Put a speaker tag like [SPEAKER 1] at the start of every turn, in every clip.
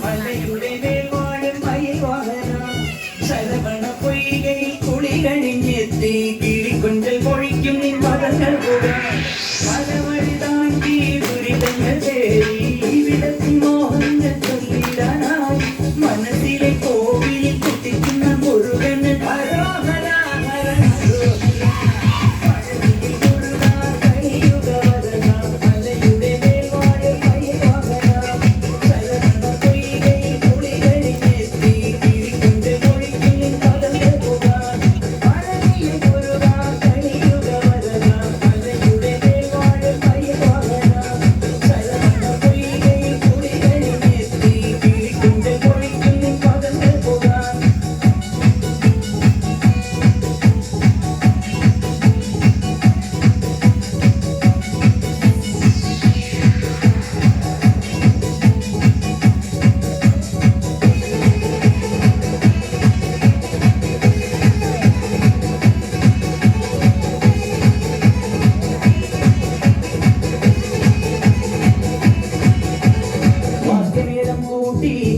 [SPEAKER 1] മലയുടെ മേൽവാഴും മയിൽവാഹന ശരവണ പൊയ്കൈ കുളി കഴിഞ്ഞെത്തി കിളിക്കൊഞ്ചൽ പൊഴിക്കും നിൻ പദങ്ങൾ പോകാൻ പലവഴി താണ്ടി ദുരിതങ്ങൾ തേടി ഇവിടത്തിൽ മോഹങ്ങൾ ചൊല്ലിടാനായി മനസ്സിലെ കോവിലിൽ കുത്തിക്കുന്ന മുരുകന്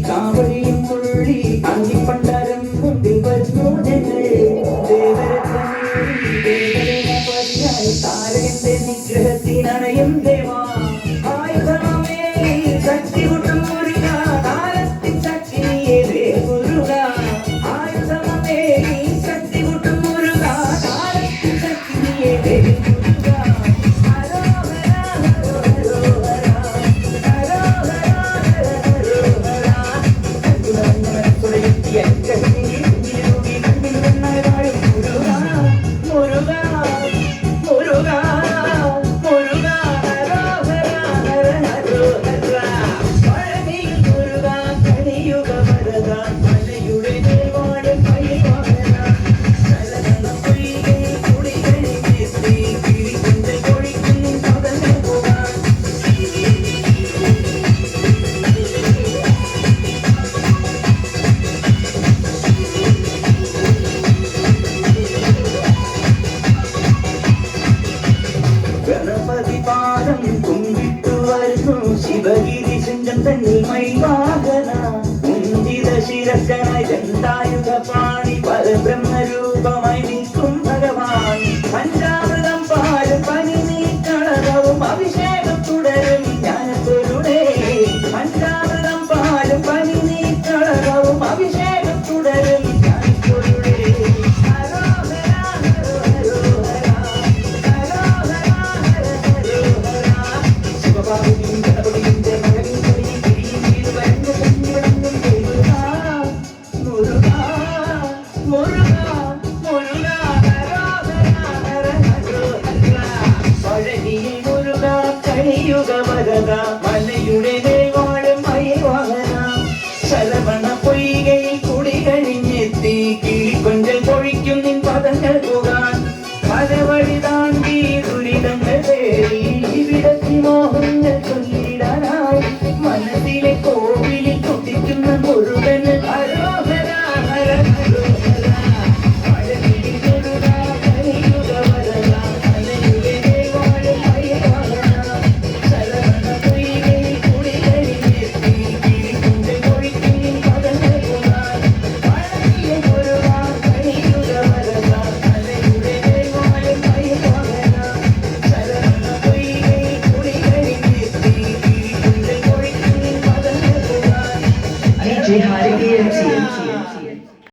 [SPEAKER 1] കാവടിയും തുള്ളി അങ്ങിപ്പണ്ടാരം മുമ്പിൽ വരുന്നു ഞങ്ങൾ ദേവരത്നമേറിയായി താരകന്റെ നിഗ്രഹത്തിനണയും ദേവാ ആയുധമേ ശക്തി കൂട്ടും മുരുക കാലത്തിൻ ശക്തിയെ മുരുക ആയുധമേ ശക്തി കൂട്ടും മുരുക കാലത്തിൻ ശക്തിയെ മുരുക ഗണപതിപാദം കുമ്പിട്ടു വരുന്നു ശിവഗിരി ശൃംഗം തന്നിൽ മൈവാഹന കുഞ്ചിത ശിരസ്കനായി ദണ്ഡായുധ പാണി പരബ്രഹ്മരൂപമായി നിൽക്കും ഭഗവാൻ പഞ്ചാമൃതം പാലും പനി നീക്കളവും അഭിഷേകം തുടരും ജ്ഞാനത്തൊരുടേ പഞ്ചാമൃതം പാലും പനി നീക്കളവും അഭിഷേകം തുടരും ജ്ഞാനത്തൊരുടേ മലയുടെ മേൽവാഴും മയിൽവാഹന ശരവണ പൊയ്കയിൽ കുളി കഴിഞ്ഞെത്തി കിളിക്കൊഞ്ചൽ പൊഴിക്കും നിൻ പദങ്ങൾ പോകാൻ പലവഴി താണ്ടി ദുരിതങ്ങൾ തേടി ഇവിടത്തിൽ മോഹങ്ങൾ ചൊല്ലിടാനായി മനസ്സിലെ കോവിലിൽ കുത്തിക്കുന്ന മുരുകന് ഹരോഹര ഹര ഹരോഹര മഴവിൽ മുരുക കലിയുഗ വരദ മലയുടെ മേൽവാഴും മയിൽവാഹന ശരവണ പൊയ്കയിൽ കുളി കഴിഞ്ഞെത്തി കിളിക്കൊഞ്ചൽ പൊഴിക്കും നിൻ പദങ്ങൾ പോകാൻ മഴവിൽ മുരുക കലിയുഗ വരദ മലയുടെ മേൽവാഴും മയിൽവാഹന ശരവണ പൊയ്കയിൽ കുളി കഴിഞ്ഞെത്തി കിളിക്കൊഞ്ചൽ പൊഴിക്കും നിൻ പദങ്ങൾ പോകാൻ
[SPEAKER 2] DJ Hari DMC.